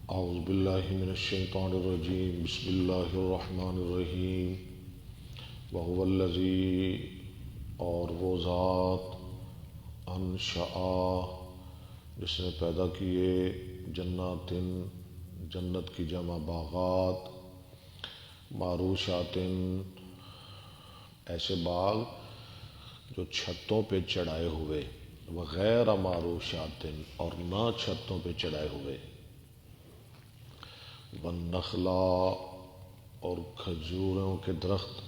اعوذ باللہ من الشیطان الرجیم بسم اللہ الرحمن الرحیم وہو الذی اور وہ ذات انشأ جس نے پیدا کیے جنات جنت کی جمع باغات معروشات ایسے باغ جو چھتوں پہ چڑھائے ہوئے وغیر معروشات اور نہ چھتوں پہ چڑھائے ہوئے والنخلا اور کھجوروں کے درخت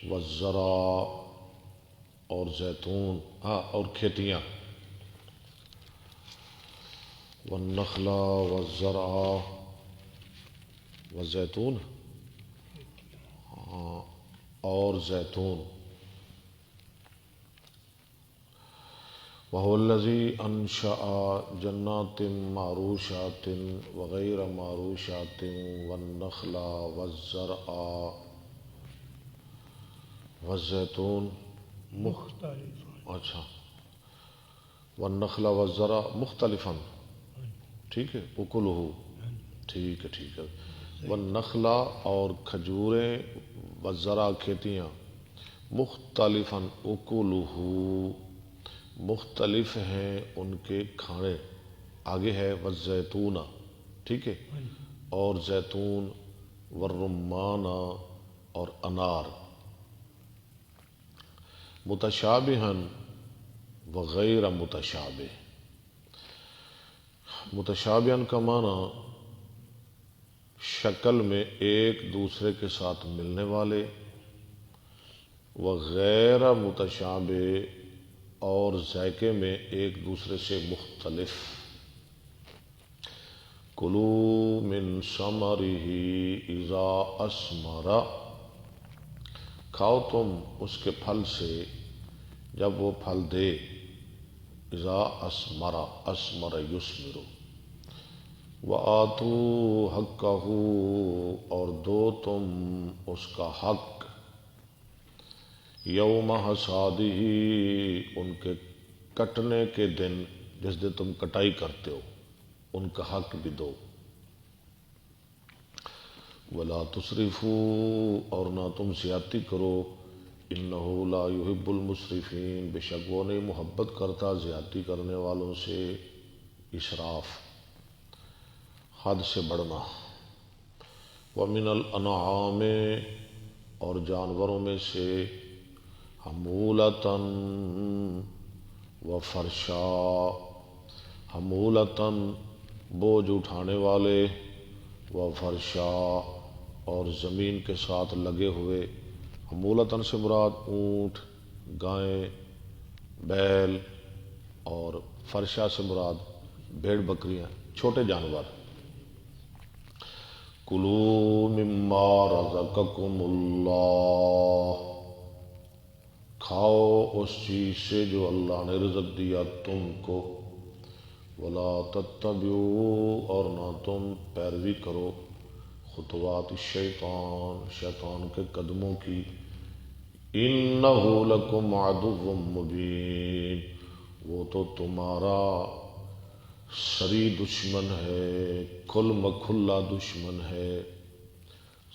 والزرع اور زیتون اور کھیتیاں والنخلا والزرع والزیتون اور زیتون وَهُوَ الَّذِي أَنشَأَ جَنَّاتٍ مَّعْرُوشَاتٍ وَغَيْرَ مَعْرُوشَاتٍ وَالنَّخْلَ وَالزَّرْعَ وَالزَّيْتُونَ اچھا وَالنَّخْلَ وَالزَّرْعَ مختلفاً ٹھیک ہے اکلہ ٹھیک ہے والنخلا اور کھجوریں والزرع کھیتیاں مختلفاً اکلہ مختلف ہیں ان کے کھانے آگے ہے والزیتون ٹھیک ہے اور زیتون والرمان اور انار متشابہاً وغیر متشابہ متشابہاً کا معنی شکل میں ایک دوسرے کے ساتھ ملنے والے وغیر متشابہ اور ذائقے میں ایک دوسرے سے مختلف کلوا من ثمرہ اذا اثمر کھاؤ تم اس کے پھل سے جب وہ پھل دے اذا اثمر اثمر یثمر وآتوا حقہ اور دو تم اس کا حق یوم حصادہ ان کے کٹنے کے دن جس دن تم کٹائی کرتے ہو ان کا حق بھی دو ولا تسرفوا اور نہ تم زیادتی کرو انہ لا یحب المسرفین بے شک وہ نہیں محبت کرتا زیادتی کرنے والوں سے اسراف حد سے بڑھنا ومن الانعام اور جانوروں میں سے حمولتاً و فرشا حمولتاً بوجھ اٹھانے والے و فرشا اور زمین کے ساتھ لگے ہوئے حمولتاً سے مراد اونٹ گائیں بیل اور فرشا سے مراد بھیڑ بکریاں چھوٹے جانور کلوا مما رزقکم اللہ کھاؤ اس چیز سے جو اللہ نے رزق دیا تم کو ولا تتبعوا اور نہ تم پیروی کرو خطوات الشیطان شیطان کے قدموں کی انہ لکم عدو مبین وہ تو تمہارا سری دشمن ہے کھل مکھلا دشمن ہے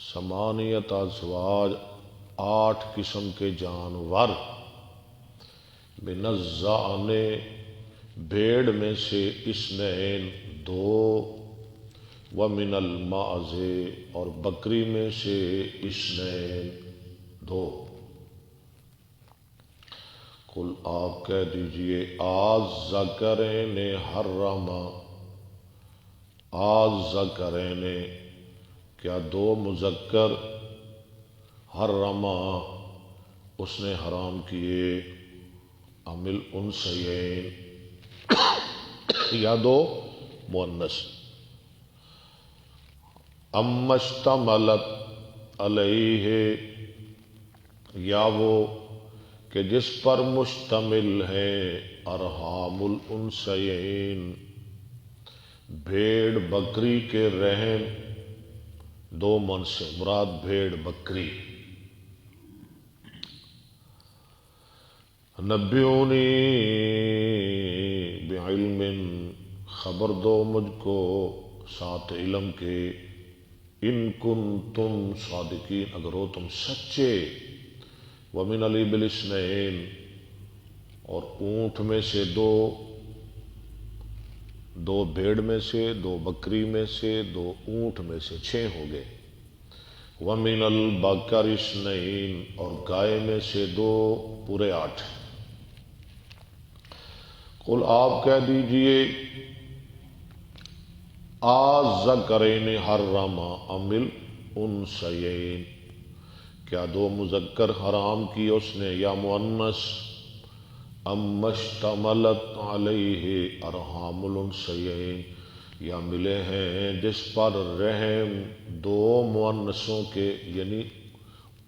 ثمانیت ازواج 8 قسم کے جانور من الضأن بھیڑ میں سے اثنین 2 ومن الماعز اور بکری میں سے اثنین 2 قل آپ کہہ دیجئے الذکرین حرم الذکرین کیا 2 مذکر حرما اس نے حرام کیے ام الانثیین یا 2 مؤنث ام اشتملت علیہ یا وہ کہ جس پر مشتمل ہے ارحام الانثیین بھیڑ بکری کے رحم 2 من سے مراد بھیڑ بکری نبئونی بعلم خبر دو مجھ کو ساتھ علم کے، ان کنتم صادقین، اگر ہو تم سچے، ومن الابل اثنین، اور اونٹ میں سے دو بھیڑ میں سے، دو بکری میں سے، دو اونٹ میں سے 6 ہو گئے، ومن البقر اثنین، اور گائے میں سے 2 پورے 8۔ قل آپ کہہ دیجئے آذکرین حرم ام الانثیین، کیا 2 مذکر حرام کی اس نے یا مؤنث، ام اشتملت علیہ ارحام الانثیین، یا ملے ہیں جس پر رحم 2 مؤنثوں کے یعنی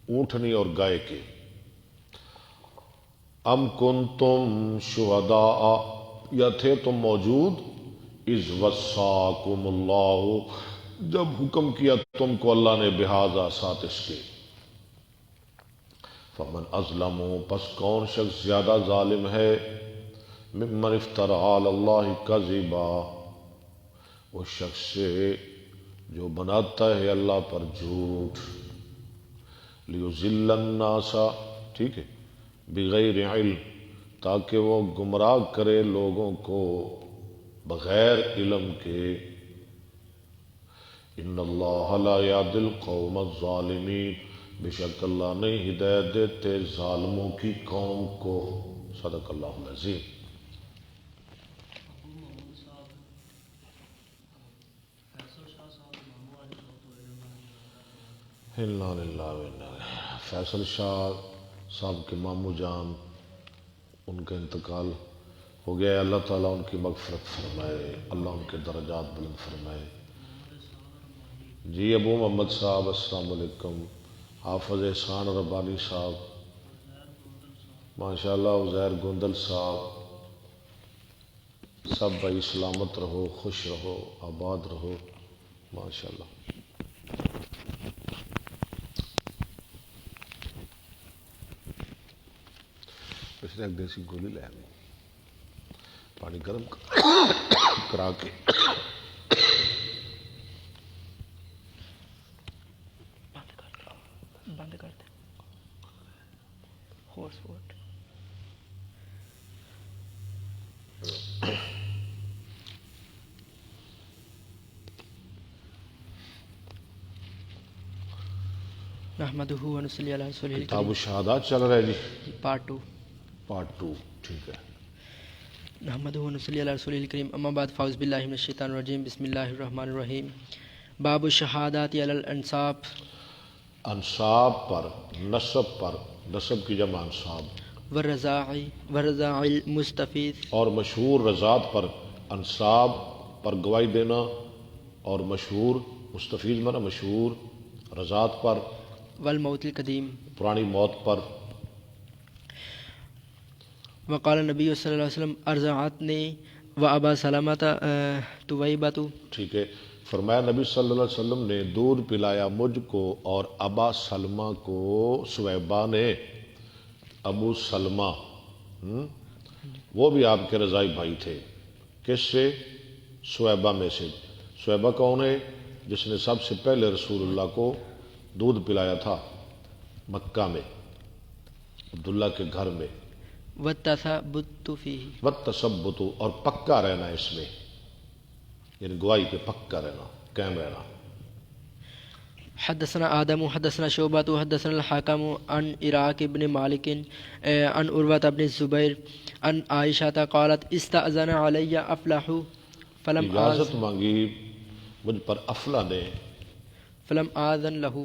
اونٹنی اور گائے کے۔ ام کنتم شہداء، یا تھے تم موجود، اذ وصاکم اللہ، جب حکم کیا تم کو اللہ نے بہذا ساتھ اس کے۔ فمن اظلم، پس کون شخص زیادہ ظالم ہے، ممن افترى علی اللہ کذبا، اس شخص سے جو بناتا ہے اللہ پر جھوٹ، لیضل الناس، ٹھیک ہے، بغیر علم، تاکہ وہ گمراہ کرے لوگوں کو بغیر علم کے۔ ان اللہ لا یہدی القوم الظالمین، بے شک اللہ نہیں ہدایت دیتے ظالموں کی قوم کو۔ صدق اللہ العظیم۔ انا للہ و انا الیہ۔ فیصل شاہ صاحب کے ماموں جان، ان کا انتقال ہو گیا ہے، اللہ تعالیٰ ان کی مغفرت فرمائے، اللہ ان کے درجات بلند فرمائے۔ جی ابو محمد صاحب السلام علیکم، حافظ احسان ربانی صاحب، ماشاءاللہ عزیر گوندل صاحب، سب بھائی سلامت رہو، خوش رہو، آباد رہو، ماشاءاللہ۔ پچھلے ایک دیسی گولی لے آئی، پانی گرم کرا کے بند کر دیں ہاٹ سپاٹ۔ نحمدہ و نصلی علی رسولہ کتاب الکریم، الشہادات چل رہا ہے جی، پارٹ 2۔ پارٹ 2، ٹھیک ہے۔ نحمدہ و نصلی علی رسولہ الکریم، اما بعد، فاعوذ باللہ من الشیطان الرجیم، بسم اللہ الرحمن الرحیم۔ باب الشہادات علی الانساب، انصاب پر، نسب پر، نسب کی جمع انصاب، ورضاع المستفیض، اور مشہور رضات پر، انصاب پر گواہی دینا، اور مشہور مستفیض مانا مشہور رضات پر، والموت القدیم۔ پرانی موت پر۔ وقال نبی صلی اللہ علیہ وسلم ارضعتنی و ابا سلمۃ طویبۃ، ٹھیک ہے، فرمایا نبی صلی اللہ علیہ وسلم نے دودھ پلایا مجھ کو اور ابا سلمہ کو، سویبہ نے، ابو سلمہ وہ بھی آپ کے رضائی بھائی تھے۔ کس سے؟ سویبہ میں سے۔ سویبہ کون ہے؟ جس نے سب سے پہلے رسول اللہ کو دودھ پلایا تھا مکہ میں، عبداللہ کے گھر میں۔ والتثبت فیہ، والتثبت، اور پکا رہنا اس میں، یعنی گواہی پہ پکا رہنا، قائم رہنا۔ حدثنا آدم حدثنا شعبۃ حدثنا الحکم عن عراق بن مالک عن عروۃ بن الزبیر عن عائشہ قالت استأذن علی افلح اجازت مانگی مجھ پر افلا نے، فلم آذن لہ،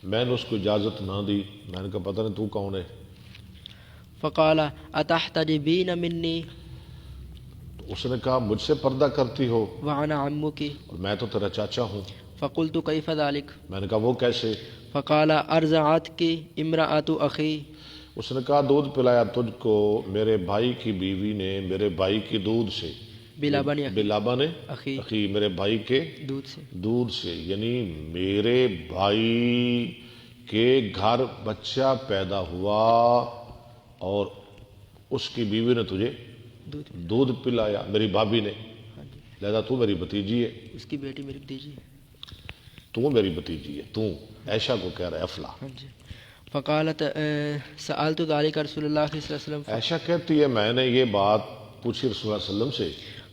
میں نے اس کو اجازت نہ دی، میں نے کہا پتہ نہیں تو کون ہے؟ فقال اتحتجبین منی، تو اس نے کہا مجھ سے پردہ کرتی ہو، وانا عمک، اور میں تو تیرا چاچا ہوں۔ فقلت کیف ذلک، میں نے کہا وہ کیسے؟ فقال ارضعتک امرأۃ اخی، اس نے کہا دودھ پلایا تجھ کو میرے بھائی کی بیوی نے، میرے بھائی کی دودھ سے، بلبن بلابن اخی، اخی، میرے بھائی کے دودھ سے، یعنی میرے بھائی کے گھر بچہ پیدا ہوا اور اس کی بیوی نے تجھے دودھ پلایا، میری بھابھی نے، لہذا تو میری بھتیجی ہے، اس کی بیٹی میری بھتیجی ہے. تو میری بھتیجی ہے، تو عائشہ کو کہہ رہا ہے افلا. ہاں جی. فقالت سألت ذلك رسول اللہ صلی اللہ علیہ وسلم عائشہ کہتی ہے میں نے یہ بات پوچھی رسول اللہ صلی اللہ علیہ وسلم سے،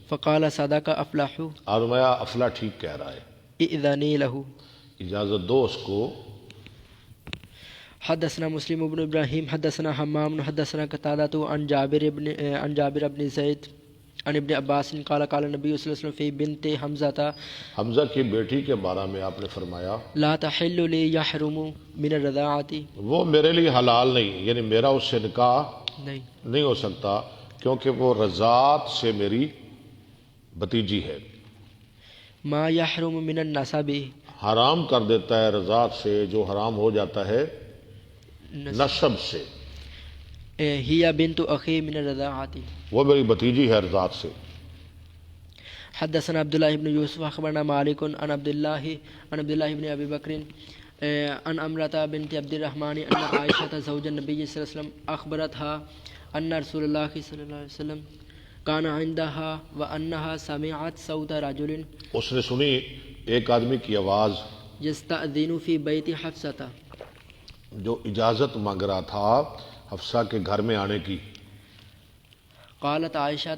فقال صدق افلح اور میں افلا ٹھیک کہہ رہا ہے، اذنی له. اجازت دو اس کو. حدثنا مسلم بن ابراہیم حدثنا حمام حدثنا قتادہ عن جابر بن زید عن ابن عباس قال قال النبي صلی اللہ علیہ وسلم فی بنت حمزہ حمزہ کی بیٹی کے بارے میں آپ نے فرمایا لا تحل لی یحرم من الرضاعۃ، وہ میرے لیے حلال نہیں، یعنی میرا اس سے نکاح نہیں نہیں ہو سکتا کیونکہ وہ رضاعت سے میری بھتیجی ہے. ما یحرم من النسب، حرام کر دیتا ہے رضاعت سے جو حرام ہو جاتا ہے نسب سے. ہی بنت اخی من الرضاعۃ. وہ میری بھتیجی ہے رضاعت سے. حدثنا عبداللہ بن یوسف اخبرنا مالک عن عبداللہ بن ابی بکر عن امرة بنت عبد الرحمن ان عائشة زوج النبي صلی اللہ علیہ وسلم اخبرتها ان رسول اللہ صلی اللہ علیہ وسلم كان عندها وانها سمعت صوت رجل اس نے سنی ایک آدمی کی آواز یستأذن فی بیت حفصہ، جو اجازت مانگ رہا تھا حفصہ کے گھر میں آنے کی. قالت عائشہ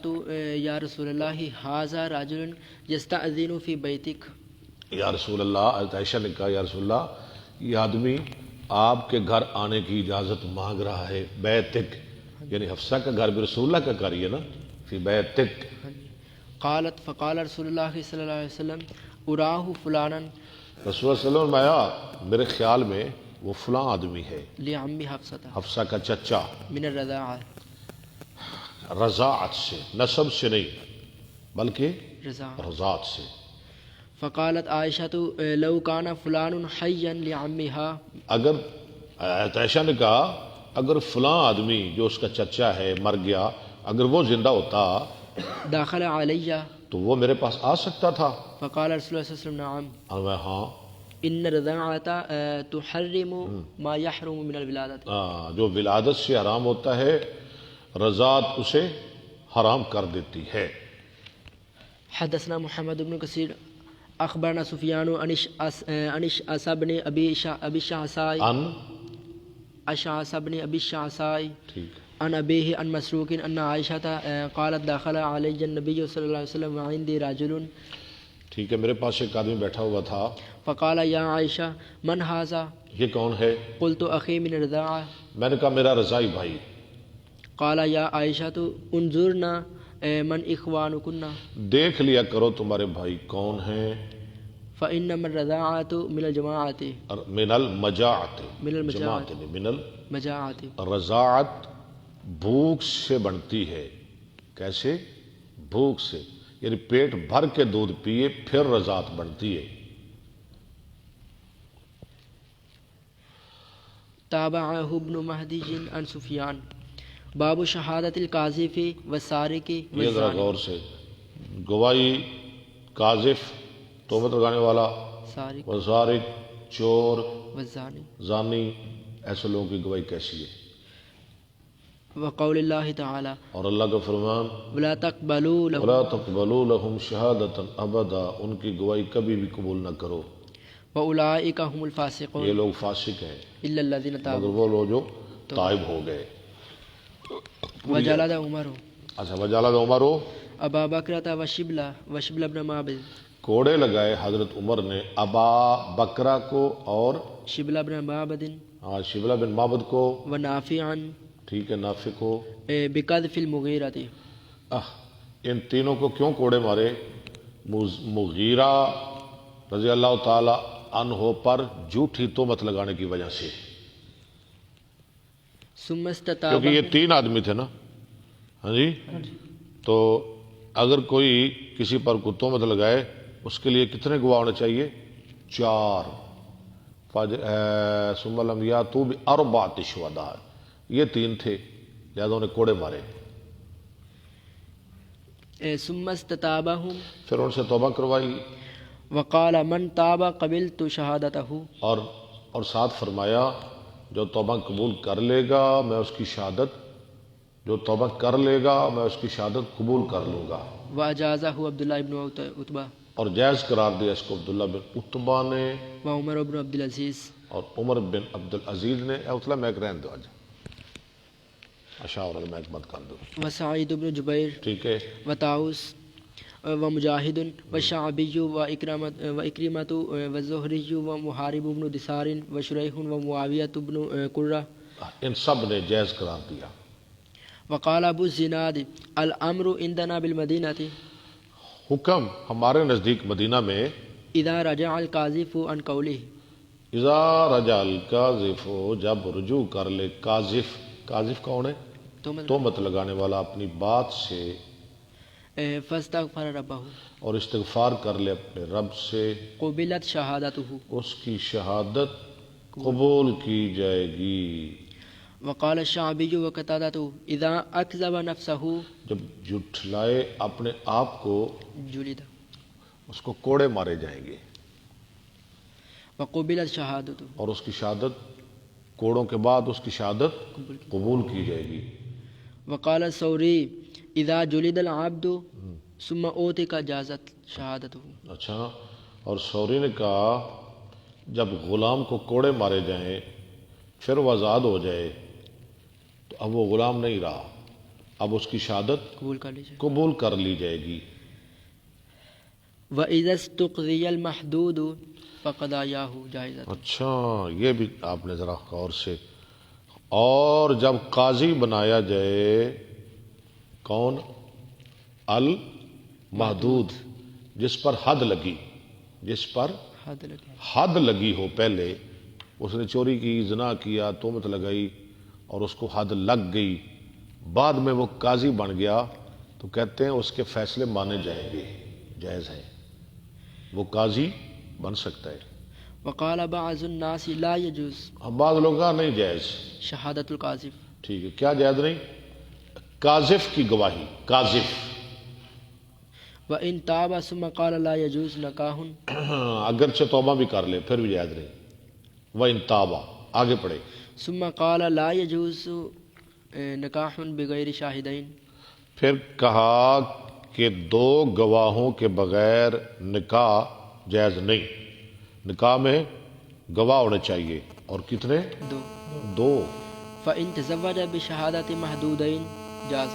یا رسول اللہ ھذا رجل یستأذن فی بیتک. یا رسول اللہ، حضرت عائشہ نے کہا یا رسول اللہ یہ آدمی آپ کے گھر آنے کی اجازت مانگ رہا ہے. بیتک یعنی حفصہ کا گھر بھی رسول اللہ کا گھر ہی ہے نا، فی بیتک. قالت فقال رسول اللہ صلی اللہ علیہ وسلم اراہ فلانا رسول اللہ صلی اللہ علیہ وسلم آیا میرے خیال میں وہ فلاں آدمی ہے، لعم حفصہ حفصہ کا چچا، من الرضاعہ، رضاعت سے، نسب سے نہیں بلکہ رضاعہ. رضاعت سے. فقالت عائشہ لو کان فلان حیا لعمها، اگر عائشہ نے کہا اگر فلاں آدمی جو اس کا چچا ہے مر گیا، اگر وہ زندہ ہوتا داخل علیہ، تو وہ میرے پاس آ سکتا تھا. فقال رسول اللہ صلی اللہ علیہ وسلم نعم اور میں ہاں، ان الرضاعۃ تحرم ما یحرم من الولادۃ. جو ولادت سے حرام ہوتا ہے رضاعت اسے حرام کر دیتی ہے. حدثنا محمد بن کثیر اخبرنا سفیان عن اشعث بن ابی شعثاء ان اشعث بن ابی شعثاء ٹھیک عن ابیہ عن مسروق ان عائشہ قالت دخل علی النبی صلی اللہ علیہ وسلم وعندي رجل. ٹھیک ہے، میرے پاس ایک آدمی بیٹھا ہوا تھا. فقال یا عائشہ من ھذا، یہ کون ہے؟ قلت اخی من الرضاعہ. میں نے کہا میرا رضائی بھائی. قال یا عائشہ انظرنا من اخوانکن، دیکھ لیا کرو تمہارے بھائی کون ہیں. فانما الرضاعۃ من الجماعۃ، من المجاعت، من المجاعت، جماعت نہیں، من مجاعت. الرضاعت بھوک سے بنتی ہے. کیسے؟ بھوک سے، یعنی پیٹ بھر کے دودھ پیے پھر رضاعت بنتی ہے. تابعہ ابن مہدی عن سفیان. باب شہادت القاذف والسارق یہ ذرا والزانی. غور سے، گواہی قاذف تہمت لگانے والا، سارق وسارق چور، والزانی. زانی، ایسے لوگوں کی گواہی کیسی ہے؟ وقول اللہ تعالی اور اللہ کا فرمان ولا تقبلوا لهم وَلَا تَقْبَلُوا لَهُمْ شَهَادَةً أَبَدًا، ان کی گواہی کبھی بھی قبول نہ کرو. واولئک هم الفاسقون یہ لوگ فاسق ہیں الا الذين مگر تابوا وہ لوگ جو تائب ہو گئے. وجلد عمر اچھا، وجالد عمر ابا بکرۃ وشبل بن معبد، کوڑے لگائے حضرت عمر نے ابا بکرہ کو اور شبل بن معبد شبلہ بن معبد کو، ونافعا ٹھیک ہے، نافع کو. بقذف المغیرۃ. ان تینوں کو کیوں کوڑے مارے؟ مغیرہ رضی اللہ تعالی عنہ پر جھوٹی تہمت لگانے کی وجہ سے، ثم استتاب، کیونکہ یہ تین آدمی تھے نا. ہاں جی، تو اگر کوئی کسی پر کوئی تہمت لگائے اس کے لیے کتنے گواہ ہونے چاہیے؟ 4. ثم لم یاتوا باربعۃ شہداء، یہ 3 تھے لہذا انہیں کوڑے مارے. ثم استتابهم، پھر ان سے توبہ کروائی وقال من تاب قبلت شہادتہ، اور ساتھ فرمایا جو توبہ قبول کر لے گا میں اس کی شہادت، جو توبہ کر لے گا میں اس کی شہادت قبول کر لوں گا. وأجازه عبد الله بن عتبة اور جائز قرار دیا اس کو عبداللہ بن عتبہ نے وعمر بن عبد العزيز اور عمر بن عبد العزیز نے. اتلا میں رہن دو اج اشاور میں مت کر دو. وسعيد بن جبير ٹھیک ہے. وطاووس ومجاهد والشعبي وإكرمة والزهري ومحارب بن دثار وشريح ومعاوية بن قرة. ان سب نے جائز قرار دیا. وقال ابو الزناد الامر عندنا بالمدینہ حکم ہمارے نزدیک مدینہ میں اذا رجع القاذف عن قوله اذا رجع القاذف جب رجوع کر لے قاذف. قاذف کون ہے؟ تہمت لگانے والا اپنی بات سے. فاستغفر ربه اور استغفار کر لے اپنے رب سے قبلت شہادته اس کی شہادت قبول کی جائے گی. وقال الشعبي وقتادة اذا اكذب نفسه جب جھٹلائے اپنے آپ کو جلد اس کو کوڑے مارے جائیں گے. وقبلت شہادته اور اس کی شہادت کوڑوں کے بعد اس کی شہادت قبول کی جائے گی. وقال الثوري اذا جلد العبد ثم اوتك جازت شہادته. اچھا. اور سوری نے کہا جب غلام کو کوڑے مارے جائیں پھر وہ آزاد ہو جائے تو اب وہ غلام نہیں رہا, اب اس کی شہادت قبول کر لی جائے گی. وَإِذَا اسْتُقْضِيَ الْمَحْدُودُ فَقَضَايَاهُ جَائِزَةٌ. اچھا یہ بھی آپ نے ذرا غور سے. اور جب قاضی بنایا جائے کون؟ المحدود, جس پر حد لگی, جس پر حد لگی ہو. پہلے اس نے چوری کی, زنا کیا, تہمت لگائی اور اس کو حد لگ گئی, بعد میں وہ قاضی بن گیا تو کہتے ہیں اس کے فیصلے مانے جائیں گے, جائز ہے, وہ قاضی بن سکتا ہے. وقال بعض الناس لا يجوز. بعض لوگ کہا نہیں جائز شہادت القاذف. ٹھیک ہے, کیا جائز نہیں؟ قاذف کی گواہی. قاذف وَإِن تَابَ ثُمَّ قَالَ لَا يَجُوزُ نِكَاحٌ اگرچہ توبہ بھی کر لے پھر بھی جائز نہیں. وَإِن تَابَ آگے پڑھے. ثُمَّ قَالَ لَا يَجُوزُ نِكَاحٌ بِغَيْرِ شَاهِدَيْنِ. پھر کہا کہ دو گواہوں کے بغیر نکاح جائز نہیں. نکاح میں گواہ ہونے چاہیے, اور کتنے؟ دو. فَإِن تَزَوَّجَ بِشَهَادَةِ مَحْدُودَيْنِ جَازَ.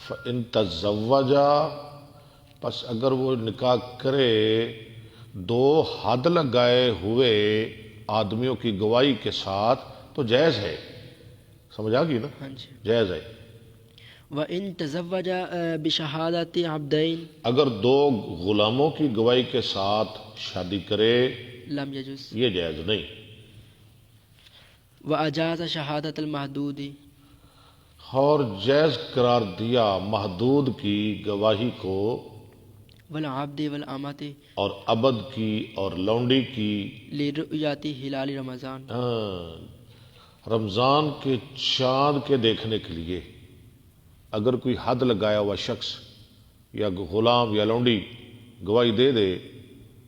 فَإِن تَزَوَّجَ پس اگر وہ نکاح کرے دو حد لگائے ہوئے آدمیوں کی گواہی کے ساتھ تو جائز ہے. سمجھ آ گئی نا؟ جائز ہے. وَإِن تَزَوَّجَ بِشَهَادَةِ عَبْدَيْنِ اگر دو غلاموں کی گواہی کے ساتھ شادی کرے لم يجوز. یہ جائز نہیں. وَأَجَازَ شَهَادَةَ الْمَحْدُودِ اور جائز قرار دیا محدود کی گواہی کو, وَالْعَبْدِ وَالْأَمَةِ اور عبد کی اور لونڈی کی, لِرُؤْيَةِ ہلال رمضان رمضان کے چاند کے دیکھنے کے لیے. اگر کوئی حد لگایا ہوا شخص یا غلام یا لونڈی گواہی دے دے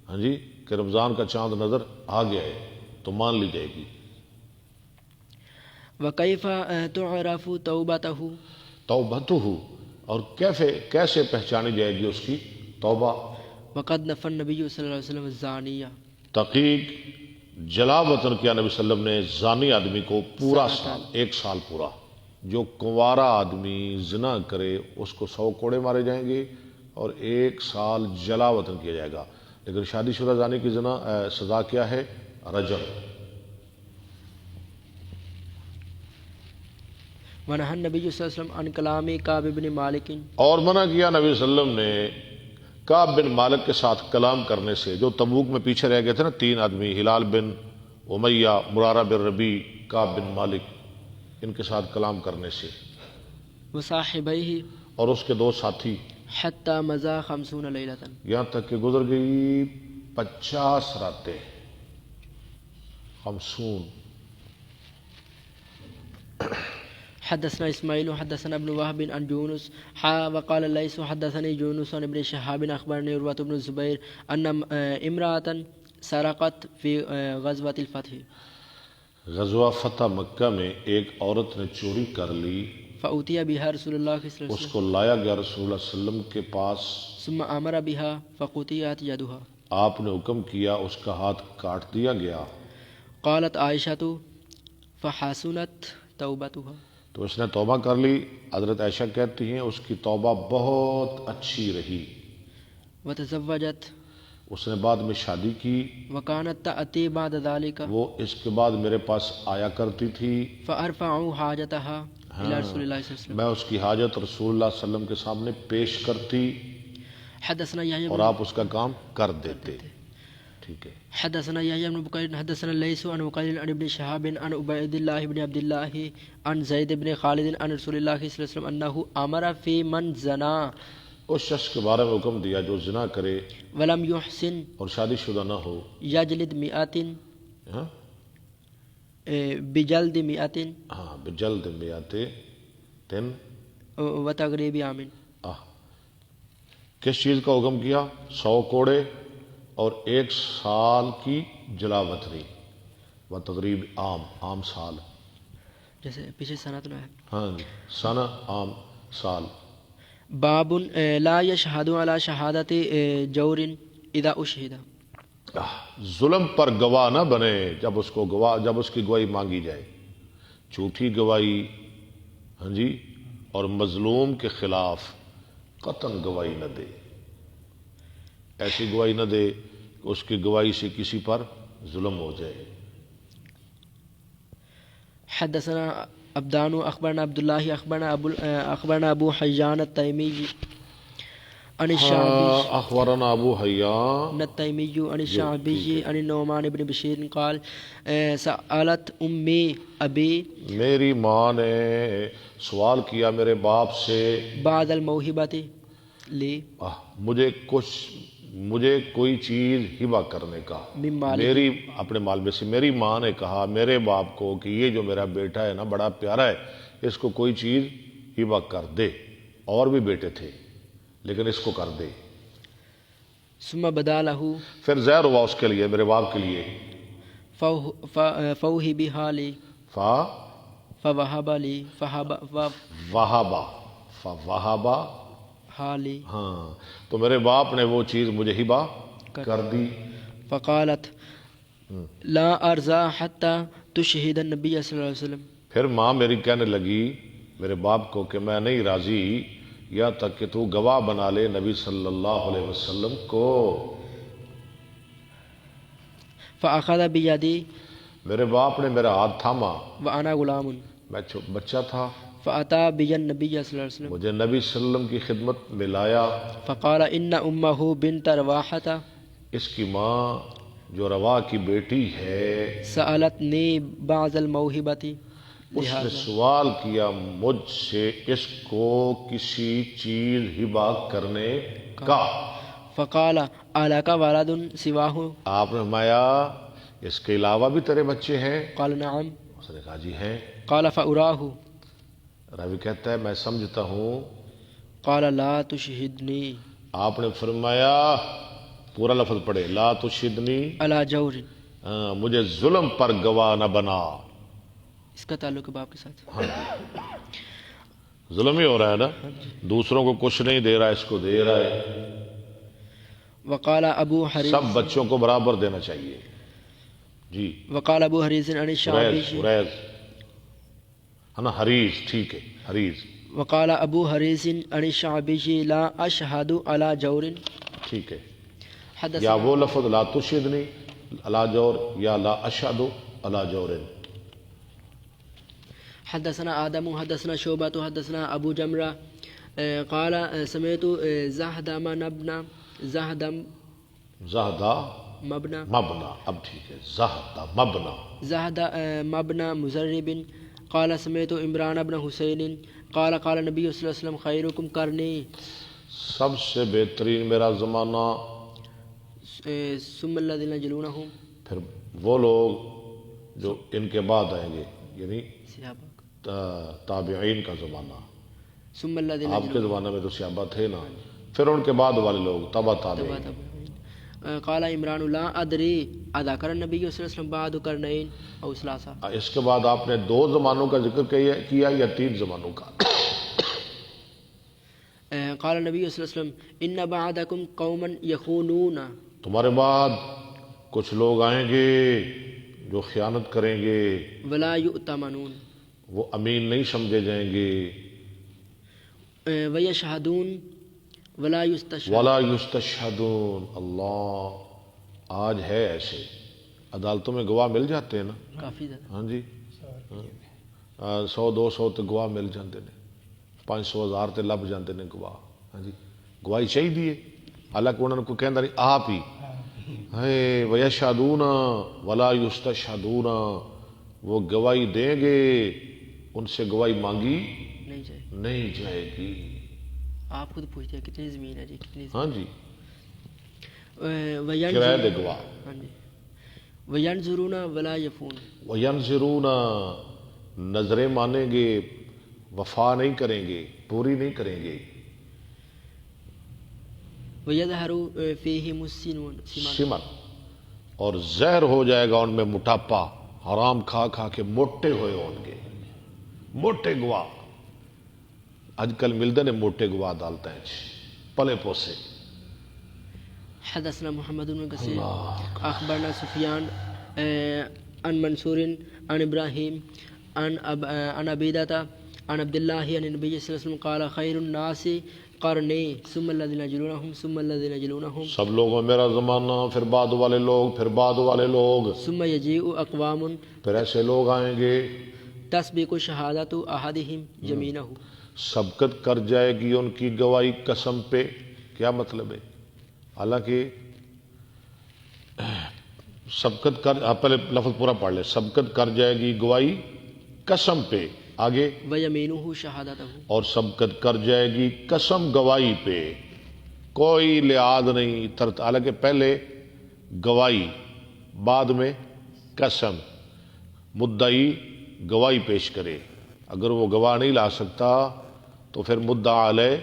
ہاں جی کہ رمضان کا چاند نظر آ گیا ہے تو مان لی جائے گی. وَكَيْفَ تُعْرَفُ تَوْبَتَهُ توبتہ, اور کیسے پہچانی جائے گی اس کی توبہ. وَقَدْ نَفَى النَّبِيُّ صلی اللہ علیہ وسلم الزَّانِيَّ. تحقیق جلا وطن کیا نبی صلی اللہ علیہ وسلم نے زانی آدمی کو پورا سال, 1 سال پورا. جو کنوارا آدمی زنا کرے اس کو 100 کوڑے مارے جائیں گے اور 1 سال جلا وطن کیا جائے گا. لیکن شادی شدہ زانی کی زنا سزا کیا ہے؟ رجم. وَنَهَى النَّبِيُّ صلی اللہ علیہ وسلم عن کلام کعب بن مالک. اور منع کیا نبی صلی اللہ علیہ وسلم نے کعب بن مالک کے ساتھ کلام کرنے سے, جو تبوک میں پیچھے رہ گئے تھے نا 3 آدمی, ہلال بن امیہ, مرارہ بن ربیع, کعب بن مالک, ان کے ساتھ کلام کرنے سے. وصاحبیہ اور اس کے 2 ساتھی, حتی مضى 50 لیلۃ. یہاں تک کہ گزر گئی 50 راتیں. 50. حدثنا اسماعیل حدثنا ابن وهب عن يونس وقال الليث حدثني يونس عن ابن شهاب اخبرني عروة بن الزبير ان امرأة سرقت في غزوة الفتح. غزوہ فتح مکہ میں ایک عورت نے چوری کر لی فأتي بها رسول الله صلى الله عليه اس وسلم کو لایا گیا رسول اللہ صلی اللہ علیہ وسلم کے پاس. ثم أمر بها فقطعت يدها. آپ نے حکم کیا اس کا ہاتھ کاٹ دیا گیا. قالت عائشة فحسنت توبتها. تو اس نے توبہ کر لی. حضرت عائشہ کہتی ہیں اس کی توبہ بہت اچھی رہی. وتزوجت. اس نے بعد میں شادی کی. وكانت تأتي بعد ذلك. وہ اس کے بعد میرے پاس آیا کرتی تھی. فأرفع حاجتها إلى رسول الله صلى الله عليه وسلم. میں اس کی حاجت رسول اللہ صلی اللہ علیہ وسلم کے سامنے پیش کرتی حدثنا يحيى اور بن آپ اس کا کام کر دیتے. ٹھیک ہے. حدثنا يحيى بن بكير حدثنا الليث عن وقيل عن ابن شهاب عن عبيد الله بن عبد الله عن زيد بن خالد عن رسول الله صلى الله عليه وسلم أنه أمر في من زنا. اس شخص کے بارے میں حکم دیا جو زنا کرے ولم يحسن اور شادی شدہ نہ ہو. يجلد 100 ہاں بجلد 100 ہاں بجلد میاتے تن. وتغريب عام. کس چیز کا حکم کیا؟ 100 کوڑے اور 1 سال کی جلاوطنی. و تقریب عام سال. جیسے پیچھے سنت میں ہے. ہاں سنہ عام سال. باب لا يشهد على شهادة جور اذا اشهد. ظلم پر گواہ نہ بنے جب اس کی گواہی مانگی جائے. جھوٹی گواہی ہاں جی اور مظلوم کے خلاف قطعاً گواہی نہ دے. ایسی گواہی نہ دے کہ اس کی گواہی سے کسی پر ظلم ہو جائے. حدثنا عبدان اخبرنا عبد الله اخبرنا ابو حيان التيمي عن الشعبي اخبرنا ابو حیان التيمي عن الشعبي عن النعمان بن بشير قال سألت امي ابي. میری ماں نے سوال کیا میرے باپ سے بعد الموهبة لي مجھے کوئی چیز ہبہ کرنے کا میری اپنے مال میں سے. میری ماں نے کہا میرے باپ کو کہ یہ جو میرا بیٹا ہے نا بڑا پیارا ہے, اس کو کوئی چیز ہبہ کر دے. اور بھی بیٹے تھے لیکن اس کو کر دے. ثم بدا له. پھر زہر ہوا اس کے لیے میرے باپ کے لیے. فوهبها لي. فوهب لي. فوہبا حالی. ہاں تو میرے باپ نے وہ چیز مجھے ہبہ کر دی. فقالت لا ارضى حتى تشهد النبي صلی اللہ علیہ وسلم. پھر ماں میری کہنے لگی میرے باپ کو کہ میں نہیں راضی یا تک کہ تو گواہ بنا لے نبی صلی اللہ علیہ وسلم کو. فاخذ بيدي. میرے باپ نے میرا ہاتھ تھاما. وانا غلام. میں بچہ تھا. فأتى بي النبي صلى الله عليه وسلم. مجھے نبی صلی اللہ علیہ وسلم کی خدمت میں لایا. فقال ان امه بنت رواحة. اس کی ماں جو روا کی بیٹی ہے سألتني بعض الموهبة. اس نے سوال کیا مجھ سے اس کو کسی چیز ہبہ کرنے کا. فقال ألك ولد سواه. آپ نے فرمایا اس کے علاوہ بھی تیرے بچے ہیں؟ قال نعم. اس نے کہا جی ہیں. قال فأراه. راوی کہتا ہے میں سمجھتا ہوں. قال لا تشهدني. آپ نے فرمایا پورا لفظ پڑھے لا تشهدني على جور. مجھے ظلم پر گواہ نہ بنا. اس کا تعلق ہے باپ کے ساتھ. ظلم ہی ہو رہا ہے نا, دوسروں کو کچھ نہیں دے رہا اس کو دے رہا ہے. وقال ابو حریث. سب بچوں کو برابر دینا چاہیے. جی وقال ابو حریث عن الشعبی. ہے نا حریث ٹھیک ہے حریث. وقال ابو حریث عن الشعبی لا اشہد علی جور. ٹھیک ہے یا وہ لفظ لا تشہدنی علی جور یا لا اشہد علی جور. حدثنا آدم حدثنا شعبة حدثنا ابو جمرہ قال سمعت زہدم مبنا. اب ٹھیک ہے زہد مبنا مزرب قال سمعت عمران بن حسین قال قال نبی صلی اللہ علیہ وسلم خیرکم کرنی. سب سے بہترین میرا زمانہ. ثم الذین یلونہم. پھر وہ لوگ جو ان کے بعد آئیں گے یعنی تابعین کا زمانہ. ثم الذین آپ کے زمانے میں تو صحابہ تھے نا, پھر ان کے بعد والے لوگ تبع تابعین. قال عمران لا ادری اذکر النبی صلی اللہ علیہ وسلم بعد قرنین او ثلاثہ. اس کے بعد آپ نے 2 زمانوں کا ذکر کیا یا 3 زمانوں کا؟ قال النبی صلی اللہ علیہ وسلم ان بعدکم قوما یخونون تمہارے بعد کچھ لوگ آئیں گے جو خیانت کریں گے، ولا یؤتمنون وہ امین نہیں سمجھے جائیں گے، ویشہدون ولا یستشہدون ولا یستشہدون۔ اللہ آج ہے ایسے، عدالتوں میں گواہ مل جاتے ہیں نا، کافی زیادہ ہاں جی، 100-200 تے گواہ مل جاتے ہیں، 500-1000 تے لب جاتے ہیں گواہ، ہاں جی، گواہی چاہیے، حالانکہ انہوں نے کوئی کہندا نہیں، آپ ہی ہے ویشہدون ولا یستشہدون، وہ گواہی دیں گے، ان سے گواہی مانگی نہیں جائے۔ نہیں جائے گی۔ آپ خود پوچھتے ہیں کتنی زمین ہے جی، کتنی ہاں جی، زمین کرائے دے گواہ۔ ہاں جی، وینظرون ولا یفون وینظرون، نظریں مانیں گے، وفا نہیں کریں گے، پوری نہیں کریں گے۔ ویظہر فیہم السمن سمن، اور زہر ہو جائے گا ان میں موٹاپا، حرام کھا کھا کے موٹے ہوئے ہوں گے، موٹے گواہ۔ اج کل ملتے نے موٹے گواہ عدالتیں پلے پوسے۔ حدثنا محمد بن کثیر اخبرنا سفیان عن منصور عن ابراہیم عن عبیدہ عن عبد اللہ عن النبی صلی اللہ علیہ وسلم قال خیر الناس قرنی ثم الذین یلونہم ثم الذین یلونہم، سب لوگوں میرا زمانہ، پھر بعد والے لوگ، پھر بعد والے لوگ، ثم یجیء اقوام پھر ایسے لوگ آئیں گے تسبق شہادت احدہم یمینہ، سبقت کر جائے گی ان کی گواہی قسم پہ۔ کیا مطلب ہے؟ حالانکہ سبقت کر، آپ پہلے لفظ پورا پڑھ لیں، سبقت کر جائے گی گواہی قسم پہ، آگے ویمینہ شہادتہ، اور سبقت کر جائے گی قسم گواہی پہ، کوئی لحاظ نہیں ترت، حالانکہ پہلے گواہی بعد میں قسم، مدعی گواہی پیش کرے، اگر وہ گواہ نہیں لا سکتا تو پھر مدعا علیہ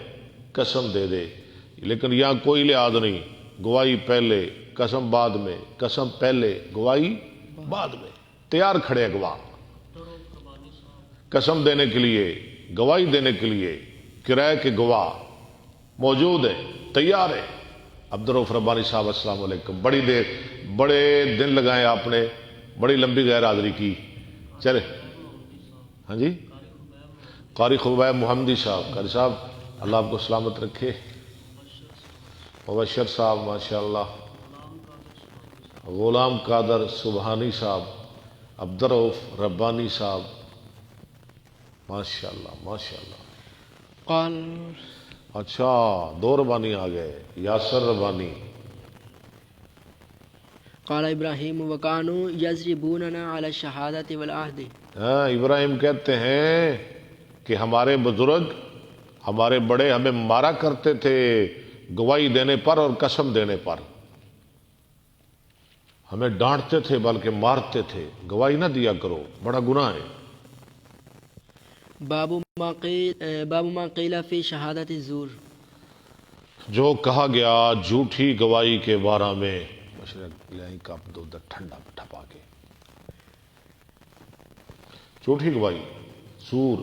قسم دے دے، لیکن یہاں کوئی لحاظ نہیں، گواہی پہلے قسم بعد میں، قسم پہلے گواہی بعد میں، تیار کھڑے گواہ قسم دینے کے لیے، گواہی دینے کے لیے، کرائے کے گواہ موجود ہے، تیار ہے۔ عبدالرؤف ربانی صاحب السلام علیکم، بڑی دیر، بڑے دن لگائے آپ نے، بڑی لمبی غیر حاضری کی، چلے ہاں جی، قاری خبیب محمدی صاحب، قاری صاحب اللہ آپ کو سلامت رکھے، مبشر صاحب ماشاءاللہ، غلام قادر سبحانی صاحب، عبدالرؤف ربانی صاحب، ماشاءاللہ ماشاءاللہ۔ قال اچھا، 2 ربانی آ گئے، یاسر ربانی۔ قال ابراہیم وکانوا یضربوننا علی الشہادۃ والعہد، ہاں، ابراہیم کہتے ہیں کہ ہمارے بزرگ، ہمارے بڑے ہمیں مارا کرتے تھے گواہی دینے پر اور قسم دینے پر، ہمیں ڈانٹتے تھے بلکہ مارتے تھے، گواہی نہ دیا کرو، بڑا گناہ ہے۔ باب ما قیل فی شہادت الزور، جو کہا گیا جھوٹی گواہی کے بارے میں، مشرق لائیں کپ دو ادھر ٹھنڈا ٹھپا کے، جھوٹی گواہی زور،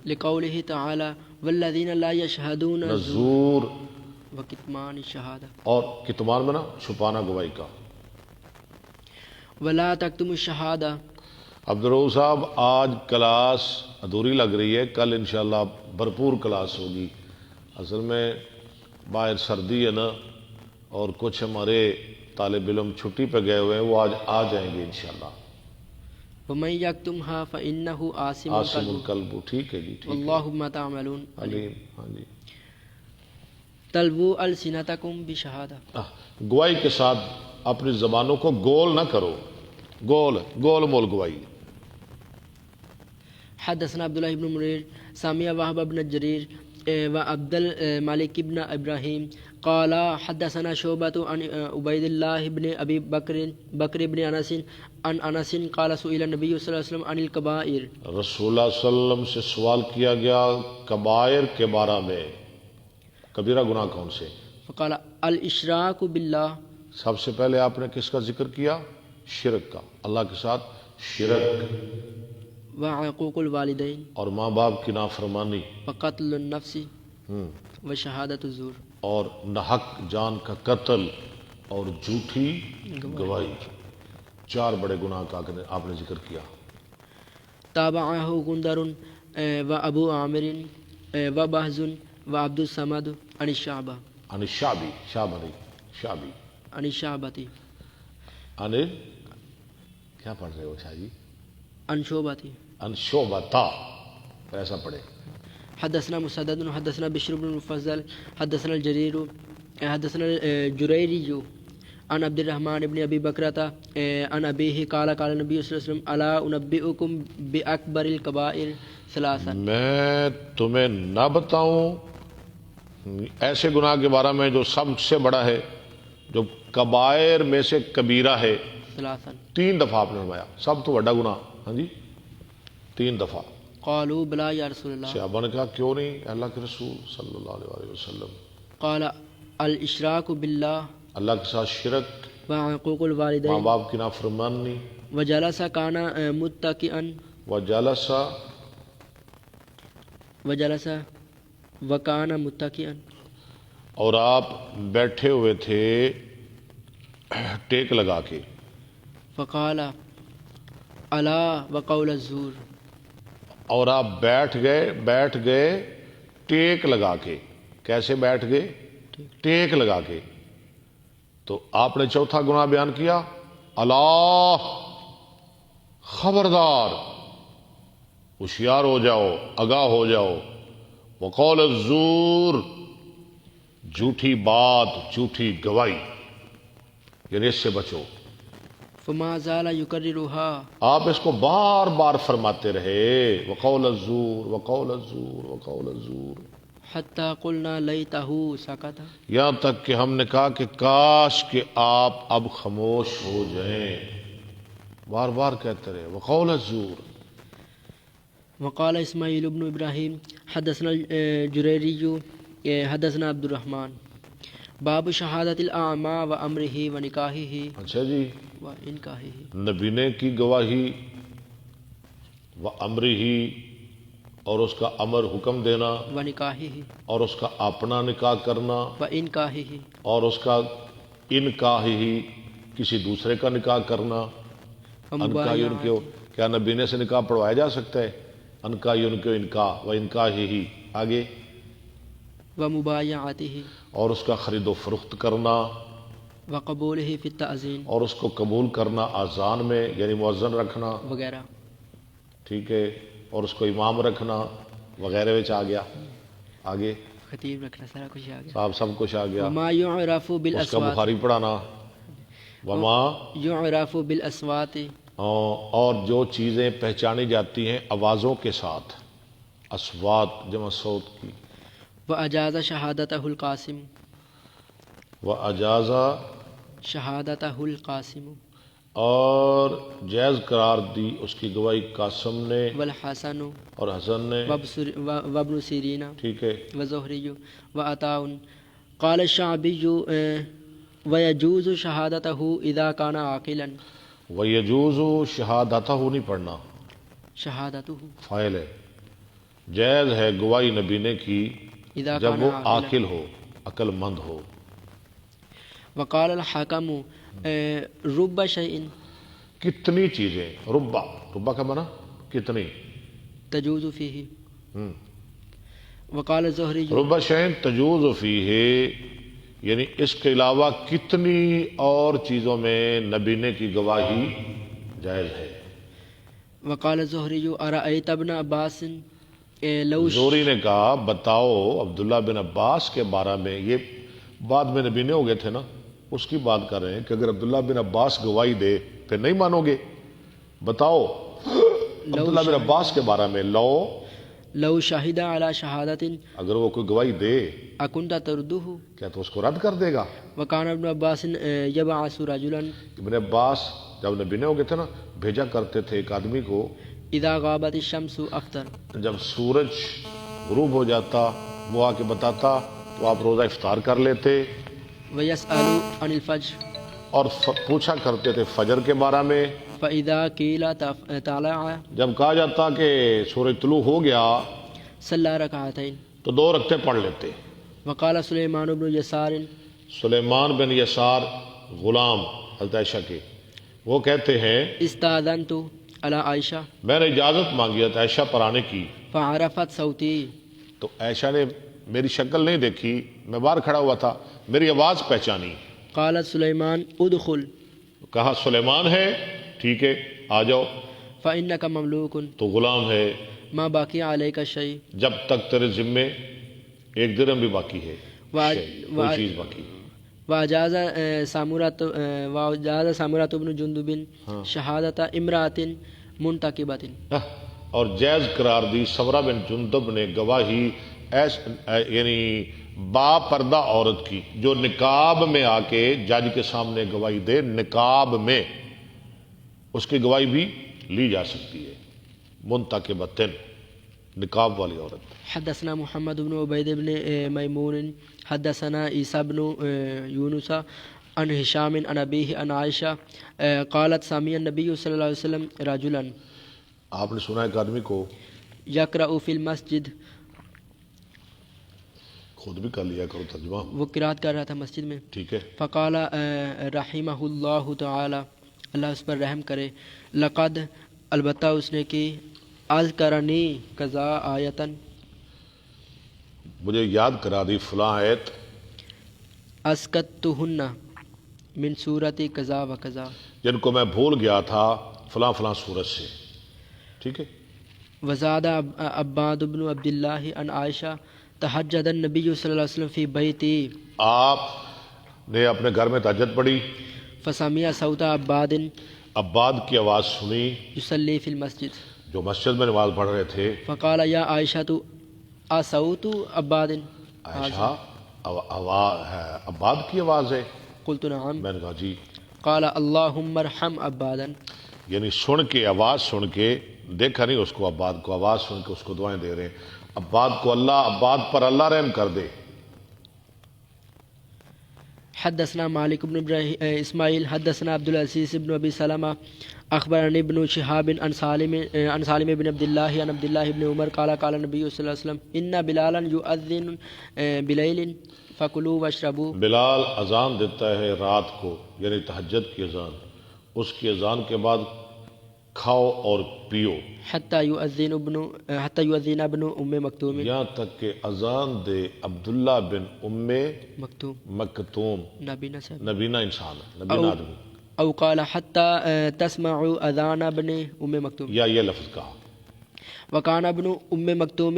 لقولہ تعالی والذین لا یشہدون الزور نزور، وکتمان الشہادہ، اور کتمان میں نا چھپانا گواہی کا۔ ولا تکتموا الشہادہ، عبدالرؤف صاحب آج کلاس ادھوری لگ رہی ہے، کل انشاءاللہ بھرپور کلاس ہوگی، اصل میں باہر سردی ہے نا، اور کچھ ہمارے طالب علم چھٹی پہ گئے ہوئے ہیں، وہ آج آ جائیں گے انشاءاللہ۔ ومن یکتمھا فإنہ آثم عاصم قلبہ القلب، ٹھیک ہے جی، ٹھیک ہے، واللہ بما تعملون علیم۔ علیم، ہاں جی۔ تلووا السنتکم بشہادہ، گواہی کے ساتھ اپنی زبانوں کو گول نہ کرو، گول مول گواہی۔ حدثنا عبداللہ بن منیر سامع وهب بن جریر وعبد الملك بن ابراہیم قال حدثنا شعبۃ عن عبید اللہ بن ابی بکر بن انس عن انس قال سئل النبی صلی اللہ علیہ وسلم عن الکبائر، رسول اللہ صلی اللہ علیہ وسلم سے سوال کیا گیا کبائر کے بارے میں، کبیرہ گناہ کون سے؟ فقال الاشراک باللہ، سب سے پہلے آپ نے کس کا ذکر کیا؟ شرک کا، اللہ کے ساتھ شرک، وعقوق الوالدین، اور ماں باپ کی نافرمانی، وقتل النفس، و شہادت الزور اور ناحق جان کا قتل اور جھوٹی گواہی، 4 بڑے گناہ کا آپ نے ذکر کیا۔ تابعہ غندر و ابو عامر و بہز و عبد الصمد عن الشعبہ عن الشعبی، شعبی، شعبی، عن الشعبتی عن کیا پڑھ رہے ہو شاہ جی؟ عن شعبتی عن شعبتا، ایسا پڑھے۔ حدثنا مسدد حدثنا بشر بن المفضل حدثنا الجرير حدثنا الجريري عن عبد الرحمن بن ابي بكرة عن ابيه قال قال النبي صلى الله عليه وسلم الا انبئكم باكبر الكبائر ثلاثا، میں تمہیں نہ بتاؤں ایسے گناہ کے بارے میں جو سب سے بڑا ہے، جو کبائر میں سے کبیرہ ہے۔ ثلاثا 3 دفعہ آپ نے فرمایا سب تو بڑا گناہ، ہاں جی 3 دفعہ۔ قالوا بلا یا رسول اللہ، صحابہ نے کہا کیوں نہیں اللہ کے رسول صلی اللہ علیہ وسلم؟ قال الاشراک باللہ اللہ کے ساتھ شرک، وعقوق ماں الوالدین باپ کی نافرمانی، وجلس کان متکئا وجلس وکان متکئا، اور آپ بیٹھے ہوئے تھے ٹیک لگا کے۔ فقال الا وقول الزور، اور آپ بیٹھ گئے ٹیک لگا کے۔ کیسے بیٹھ گئے؟ ٹیک لگا کے۔ تو آپ نے چوتھا گناہ بیان کیا، اللہ خبردار، ہوشیار ہو جاؤ، آگاہ ہو جاؤ، وقول الزور، جھوٹی بات، جھوٹی گواہی، یعنی اس سے بچو۔ فما زال یکررها، آپ اس کو بار بار فرماتے رہے، وقول الزور، وقول الزور، وقول الزور، حتی قلنا لیتہ سکت، یہاں تک کہ ہم نے کہا کہ کاش کہ آپ اب خاموش ہو جائیں۔ بار بار کہتے رہے وقول الزور۔ وقال اسماعیل بن ابراہیم حدثنا الجریری حدثنا عبد الرحمن باب شہادت الاعمى و امرہ و نکاحہ اچھا جی، و انکاحہ، نبینے کی گواہی، و امرہ، اور اس کا امر حکم دینا، و نکاحہ اور اس کا اپنا نکاح کرنا، و انکاحہ، اور اس کا انکاح ہی کسی دوسرے کا نکاح کرنا۔ انکاح ان کے، کیا نبینے سے نکاح پڑھوایا جا سکتا ہے؟ انکاح ان کے انکاح، و انکاح ہی آگے، و مبایعتہ اور اس کا خرید و فروخت کرنا، و قبولہ فی التعظیم اور اس کو قبول کرنا اذان میں، یعنی مؤذن رکھنا، وغیرہ، ٹھیک ہے، اور اس کو امام رکھنا وغیرہ وچ آ گیا۔ آگے خطیب رکھنا، سارا کچھ آ گیا۔ صاحب سب کچھ آ گیا۔ وما یعرف اس کا بالاصوات، بخاری پڑھانا، وما، یعرف بالاصوات، اور جو چیزیں پہچانی جاتی ہیں آوازوں کے ساتھ، اصوات جمع صوت کی، و اجاز شہادتہ القاسم، و اجازہ، شہادتہ القاسم، اور جائز قرار دی اس کی گواہی قاسم نے والحسن اور حسن نے، وابن سیرین ٹھیک ہے۔ وزہری وعطاء قال الشعبی ويجوز شہادتہ اذا كان عاقلا، وَيَجُوزُ شہادتہ نہیں پڑھنا، شہادتہ فاعل ہے، جائز ہے گواہی نبینے کی اذا جب كان وہ عاقلا۔ عاقل ہو، عقل مند ہو۔ وقال الحاکم رب شیء کتنی چیزیں، ربا کا معنی کتنی، تجوز فیہ، وقال الزہری ربا شین تجوز فیہ، یعنی اس کے علاوہ کتنی اور چیزوں میں نبینے کی گواہی جائز ہے۔ وقال الزہری ارأیت ابن عباس لو زوری نے کہا بتاؤ عبداللہ بن عباس کے بارے میں، یہ بعد میں نبینے ہو گئے تھے نا، اس کی بات کر رہے ہیں کہ اگر عبداللہ بن عباس گواہی دے پھر نہیں مانو گے، بتاؤ عبداللہ بن عباس کے بارے میں، لو شاہد علی شہادت اگر وہ کوئی گواہی دے اکنت تردہ، کیا تو اس کو رد کر دے گا؟ وکان ابن عباس یبعث رجلا، ابن عباس جب نبینے ہو گئے تھے نا، بھیجا کرتے تھے ایک آدمی کو، اذا غابت الشمس افطر، جب سورج غروب ہو جاتا وہ آ کے بتاتا تو آپ روزہ افطار کر لیتے، ویسأل عن الفجر، اور پوچھا کرتے تھے فجر کے بارے میں، فاذا قیل طلع جب کہا جاتا کہ سورج طلوع ہو گیا صلی رکعتین، تو 2 رکعتیں پڑھ لیتے. وقال سلیمان بن یسار سلیمان بن یسار غلام حضرت عائشہ کے، وہ کہتے ہیں استاذنت علی عائشہ میں نے اجازت مانگی حضرت عائشہ پر آنے کی، فعرفت صوتی تو عائشہ نے میری شکل نہیں دیکھی، میں باہر کھڑا ہوا تھا، میری آواز پہچانی. قالت سلیمان ادخل کہا سلیمان ہے، ٹھیک ہے آ جاؤ. فإنک مملوک تو غلام ہے، ما باقی علیک شیء جب تک تیرے ذمے 1 درہم بھی باقی ہے، کوئی چیز باقی. واجاز سامورۃ بن جندب شہادت امرأۃ منتقبۃ، اور جائز قرار دی سمرہ بن جندب نے گواہی یعنی با پردہ عورت کی جو نقاب میں آ کے جج کے سامنے گواہی دے، نقاب میں اس کی گواہی بھی لی جا سکتی ہے. منتقبۃ نقاب والی عورت. حدثنا محمد بن عبید بن میمون حدثنا عیسیٰ بن یونس عن ہشام عن ابیہ عن عائشہ قالت سمع النبی صلی اللہ علیہ وسلم رجلا، آپ نے سنا ایک آدمی کو، یقرأ فی المسجد، خود بھی کر لیا کرو ترجمہ، وہ قرات کر رہا تھا مسجد میں. ٹھیک ہے. فقال رحمہ اللہ تعالی، اللہ اس پر رحم کرے، لقد البتہ اس نے کی، اذکرنی قضا آیتن، مجھے یاد کرا دی فلاں آیت، اسکتہن من سورت قضا و قضا، جن کو میں بھول گیا تھا فلاں فلاں سورت سے. ٹھیک ہے. وزاد عباد بن عبداللہ عن عائشہ تہجد النبی صلی اللہ علیہ وسلم فی بیتی، آپ نے اپنے گھر میں تہجد پڑھی، فسمع صوت عباد عباد کی آواز سنی یصلی فی المسجد، جو مسجد میں نماز پڑھ رہے تھے. فقال یا عائشہ تو اصوت عباد، عائشہ عباد کی آواز ہے؟ قلت نعم. میں نے کہا جی. قال اللہم ارحم عبادا، یعنی سن کے، آواز سن کے، دیکھا نہیں اس کو، عباد کو آواز سن کے اس کو دعائیں دے رہے ہیں. عباد کو اللہ، عباد پر اللہ رحم کر دے. حدثنا مالک بن اسماعیل حدثنا عبد العزیز بن ابی سلمہ اخبرنی ابن شہاب عن سالم بن عبد اللہ عن عبد اللہ بن عمر قال قال نبی صلی اللہ علیہ وسلم ان بلالا یؤذن بلیل فکلوا واشربوا، بلال اذان دیتا ہے رات کو، یعنی تہجد کی اذان، اس کی اذان کے بعد کھاؤ اور پیو، حتی یؤذن ابن ام مکتوم، یہاں تک کہ اذان دے عبداللہ بن ام مکتوم. نبینا سے نبینا انسان ہے، نبینا آدمی. او قال حتی تسمع اذان ابن ام مکتوم، یا یہ لفظ کہا. وکان ابن ام مکتوم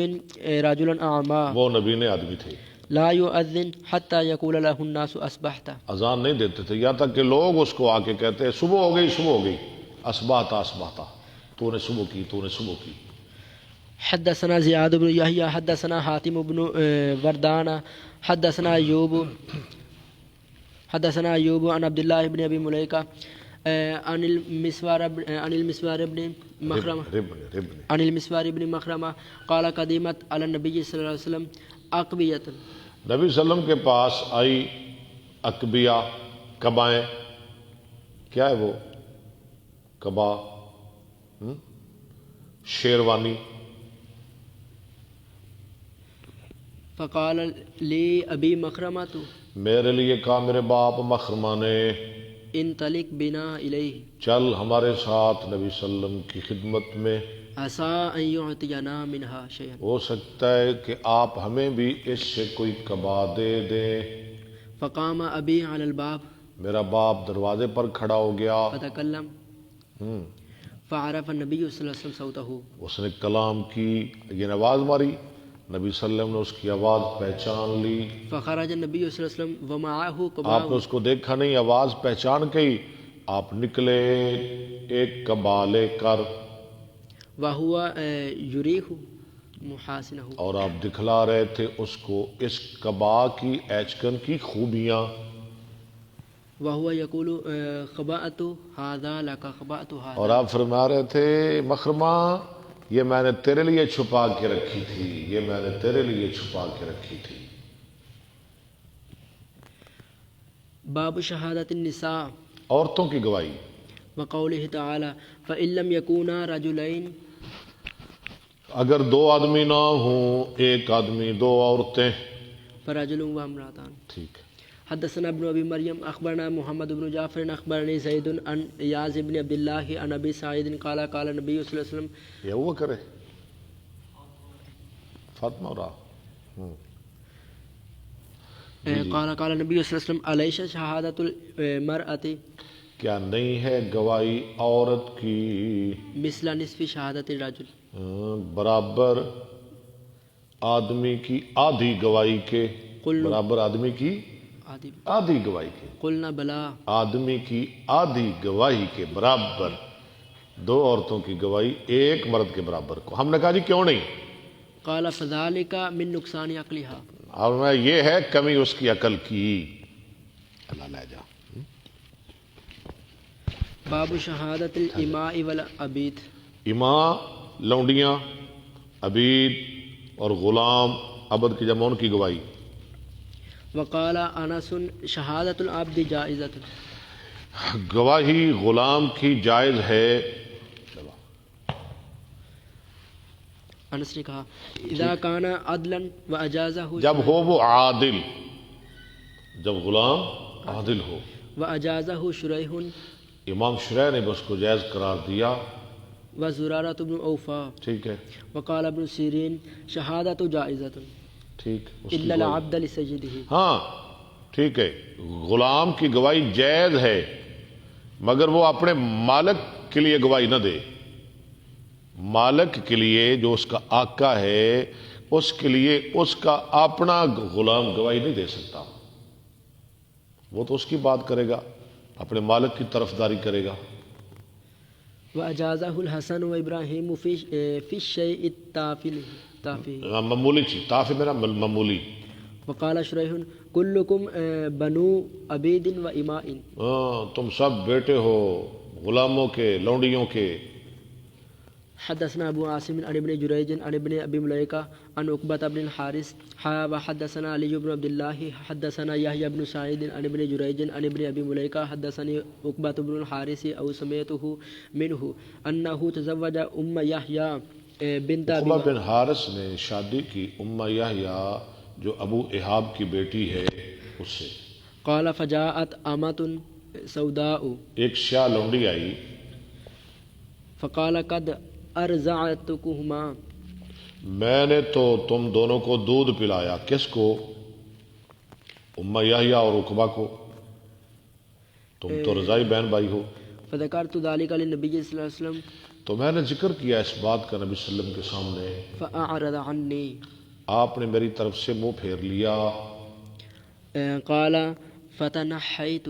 رجلا اعما وہ نبینے آدمی تھے، لا یؤذن حتی یقول له الناس اصبحت، اذان نہیں دیتے تھے یہاں تک کہ لوگ اس کو آ کے کہتے ہیں صبح ہو گئی، صبح ہو گئی، اصبحتا اصبحتا، تو نے صبح کی، تو نے صبح کی. حدثنا زیاد بن یحیی حدثنا حاتم بن وردان حدثنا ایوب عن عبد الله بن ابي مليكة عن المسوار بن مخرمة قال قدمت على النبي صلى الله عليه وسلم اقبیۃ، نبی صلی اللہ علیہ وسلم کے پاس آئی اقبیہ، قبائیں. کیا ہے وہ قبا؟ شیروانی. فقال لی ابی مخرمہ، میرے لیے کہا میرے باپ مخرمہ نے، انطلق بنا الیہ، چل ہمارے ساتھ نبی صلی اللہ علیہ وسلم کی خدمت میں، عسیٰ ان یعطینا منہا شیئا، ہو سکتا ہے کہ آپ ہمیں بھی اس سے کوئی قبا دے دیں. فقام ابی علی الباب، میرا باپ دروازے پر کھڑا ہو گیا. فتکلم فعرف النبی صلی اللہ علیہ وسلم صوتہ، اس نے کلام کی، یہ آواز ماری، نبی صلی اللہ علیہ وسلم نے اس کی آواز پہچان لی. فخرج النبی صلی اللہ علیہ وسلم ومعہ آپ قباء، نے اس کو دیکھا نہیں، آواز پہچان گئی، آپ نکلے ایک قبا لے کر، وہو یریہ محاسنہ، اور آپ دکھلا رہے تھے اس کو اس قبا کی ایچکن کی خوبیاں. وہو یقول خبأت ھذا لک خبأت ھذا، اور آپ فرما رہے تھے مخرمہ یہ میں نے تیرے لیے چھپا کے رکھی تھی، یہ میں نے تیرے لیے چھپا کے رکھی تھی. باب شہادت النساء، عورتوں کی گواہی. وقولہ تعالی فإن لم یکونا رجلین، اگر دو آدمی نہ ہوں، ایک آدمی دو عورتیں، فرجل و امراتان. ٹھیک ہے. حدثنا ابن ابي مريم اخبرنا محمد بن جعفر اخبرني زيد عن اياز بن عبد الله عن ابي سعيد قال قال النبي صلى الله عليه وسلم. یہ وہ کرے فاطمہ رہا. قال قال النبي صلى الله عليه وسلم أليس شهادة المرأة کیا نہیں ہے گواہی عورت کی مثل نصف شهادة الرجل برابر آدمی کی آدھی گواہی کے؟ برابر آدمی کی آدھی گواہی کے. قلنا بلا. آدمی کی آدھی گواہی کے برابر دو عورتوں کی گواہی ایک مرد کے برابر کو. ہم نے کہا جی کیوں نہیں؟ قال فذلك من نقصان عقلها. اور میں یہ ہے کمی اس کی عقل کی. اللہ لے جا. باب شہادت الاماء والعبید. اماء لونڈیاں، عبید اور غلام، عبد کی جمع ان کی گواہی. وقال انس شہادت العبد جائزۃ. گواہی غلام کی جائز ہے. انس نے کہا اذا کان عدلا واجازہ، جب ہو وہ عادل، جب غلام عادل ہو. واجازہ شریح امام شریح نے بھی اس کو جائز قرار دیا. وزرارہ بن اوفا. ٹھیک ہے. وقال ابن سیرین شہادت جائزۃ ٹھیک الا العبد لسیدہ. ہاں ٹھیک ہے، غلام کی گواہی جائز ہے مگر وہ اپنے مالک کے لیے گواہی نہ دے. مالک کے لیے جو اس کا آقا ہے اس کے لیے اس کا اپنا غلام گواہی نہیں دے سکتا. وہ تو اس کی بات کرے گا، اپنے مالک کی طرفداری کرے گا. وأجازه الحسن وإبراهيم في الشيء التافه معمولی چیز، تافہ میرا معمولی. وقال شريح كلكم بنو عبيد وإماء. تم سب بیٹے ہو غلاموں کے، لونڈیوں کے. حدثنا ابو عاصم عن ابن جريج عن ابن ابي مليكة عن عقبة بن الحارث حدثنا علي بن عبد الله حدثنا يحيى بن سعيد عن ابن جريج عن ابن ابي مليكة حدثني عقبة بن الحارث او سمعته منه انه تزوج يحيى بنت ابي. عقبہ بن حارث نے شادی کی یحییٰ جو ابو احاب کی بیٹی ہے اس سے. قال فجاءت امة سوداء. ایک سیاہ لونڈی آئی. فقال قد ارزعتكما. میں نے تو تم دونوں کو دودھ پلایا. کس کو؟ یحییٰ اور عقبہ کو. تم تو رضائی بہن بھائی ہو. فذكرت ذلك للنبي صلى الله عليه وسلم. تو میں نے ذکر کیا اس بات کا نبی صلی اللہ علیہ وسلم کے سامنے. فأعرض عني. آپ نے میری طرف سے منہ پھیر لیا. قال فتنحيت.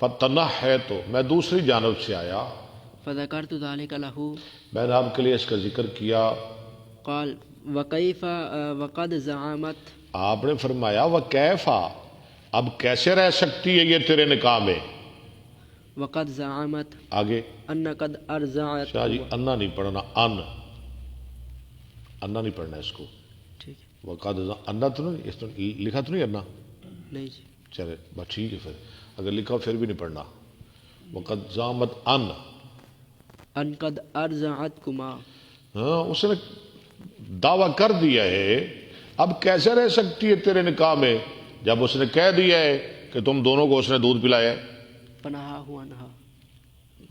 فتنحیت، میں دوسری جانب سے آیا. فذكرت ذلك له. میں نے آپ کے لیے اس کا ذکر کیا. قال وكيف وقد زعمت. آپ نے فرمایا وکیفا، اب کیسے رہ سکتی ہے یہ تیرے نکاح میں. وقد زعمت آگے ان قد ارزعت. شاہ جی انا نہیں پڑھنا، انا نہیں پڑھنا اس کو. ٹھیک ہے. وقد انا تو نہیں، اس نے لکھا تو نہیں انا. نہیں جی. چلے بس ٹھیک ہے، پھر اگر لکھا پھر بھی نہیں پڑھنا. وقد زعمت ان قد ارزعتكما. ہاں اس نے دعویٰ کر دیا ہے. اب کیسے رہ سکتی ہے تیرے نکاح میں جب اس نے کہہ دیا ہے کہ تم دونوں کو اس نے دودھ پلایا ہے. پناہ عنہا.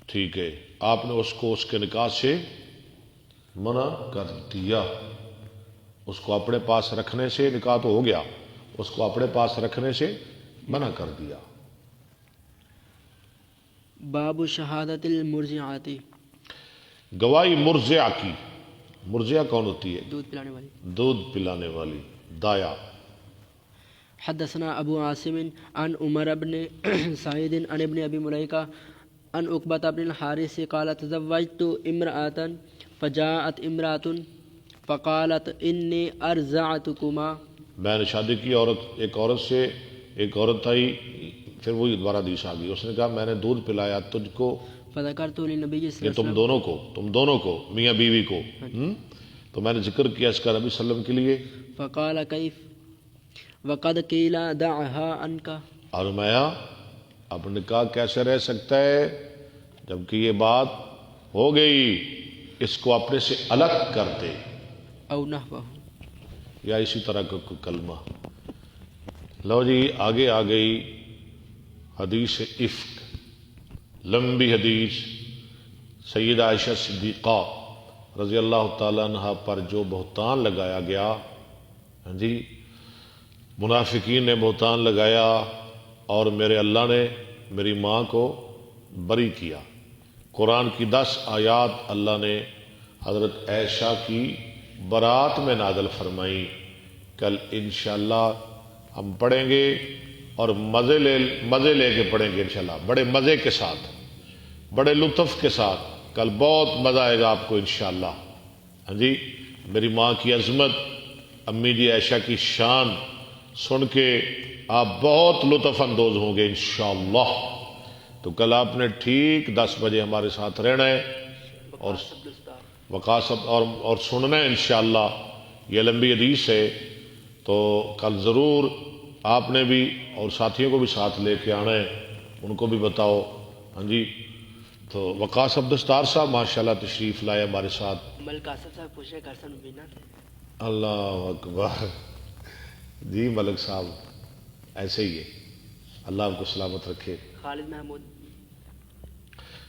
ٹھیک ہے، آپ نے اس کو اس کے نکاح سے منع کر دیا. اس کو اپنے پاس رکھنے سے، نکاح تو ہو گیا، اس کو اپنے پاس رکھنے سے منع کر دیا. باب شہادت المرضعات. گواہی مرضعہ کی. مرضعہ کون ہوتی ہے؟ دودھ پلانے والی. دودھ پلانے والی، دایا. حدثنا ابو عاصم عن عمر بن سعيد عن ابن ابي مليكة عن عقبة بن الحارث قال تزوجت امرأة فجاءت امرأة فقالت إني أرزعتكما. میں نے شادی کی ایک عورت سے، ایک عورت آئی، پھر وہی دوبارہ حدیث آ گئی. اس نے کہا میں نے دودھ پلایا تجھ کو. فذكرت للنبي صلى الله عليه وسلم. تم دونوں کو میاں بیوی کو. تو میں نے ذکر کیا اس کا نبی صلی اللہ علیہ وسلم کے لیے. فقال كيف وقد قيل دعها عنك. اور میں اب نکاح کیسے رہ سکتا ہے جبکہ یہ بات ہو گئی. اس کو اپنے سے الگ کر دے، او نحوہ. یا اسی طرح کا کوئی کلمہ. لو جی آگے آ گئی حدیث افک، لمبی حدیث. سیدہ عائشہ صدیقہ رضی اللہ تعالیٰ عنہ پر جو بہتان لگایا گیا، ہاں جی، منافقین نے بہتان لگایا اور میرے اللہ نے میری ماں کو بری کیا. قرآن کی 10 آیات اللہ نے حضرت عائشہ کی برات میں نازل فرمائی. کل انشاءاللہ ہم پڑھیں گے اور مزے لے کے پڑھیں گے انشاءاللہ، بڑے مزے کے ساتھ، بڑے لطف کے ساتھ. کل بہت مزہ آئے گا آپ کو انشاءاللہ. ہاں جی، میری ماں کی عظمت، امی جی عائشہ کی شان سن کے آپ بہت لطف اندوز ہوں گے انشاءاللہ. تو کل آپ نے ٹھیک 10 بجے ہمارے ساتھ رہنا ہے اور وقاصت اور سننا ہے انشاءاللہ. یہ لمبی حدیث ہے تو کل ضرور آپ نے بھی اور ساتھیوں کو بھی ساتھ لے کے آنا ہے، ان کو بھی بتاؤ. ہاں جی، تو وقاص عبدالستار صاحب ماشاءاللہ تشریف لائے ہمارے ساتھ. ملک آصف صاحب پوچھے گھر بینا تھے. اللہ اکبر. جی ملک صاحب ایسے ہی ہے، اللہ آپ کو سلامت رکھے.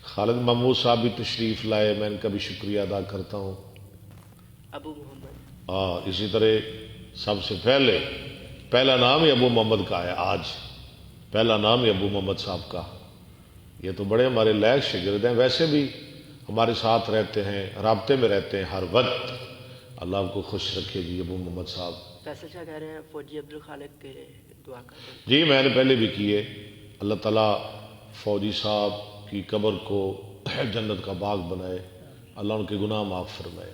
خالد محمود صاحب بھی تشریف لائے، میں ان کا بھی شکریہ ادا کرتا ہوں. ابو محمد، اسی طرح سب سے پہلا نام ہی ابو محمد کا ہے. آج پہلا نام ہی ابو محمد صاحب کا. یہ تو بڑے ہمارے لائق شاگرد ہیں، ویسے بھی ہمارے ساتھ رہتے ہیں، رابطے میں رہتے ہیں ہر وقت. اللہ آپ کو خوش رکھے جی ابو محمد صاحب. فیصل شاہ کہہ رہے ہیں فوجی عبدالخالق کے دعا کریں. جی میں نے پہلے بھی کیے. اللہ تعالیٰ فوجی صاحب کی قبر کو جنت کا باغ بنائے، اللہ ان کے گناہ معاف فرمائے.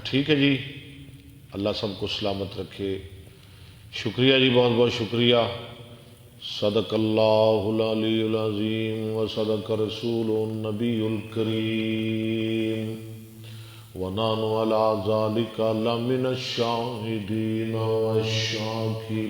ٹھیک ہے جی، اللہ سب کو سلامت رکھے. شکریہ جی، بہت بہت شکریہ. صدق اللہ العلی العظیم و صدق رسول النبی الکریم ونحن علی ذلک لمن الشاہدین والشاکرین.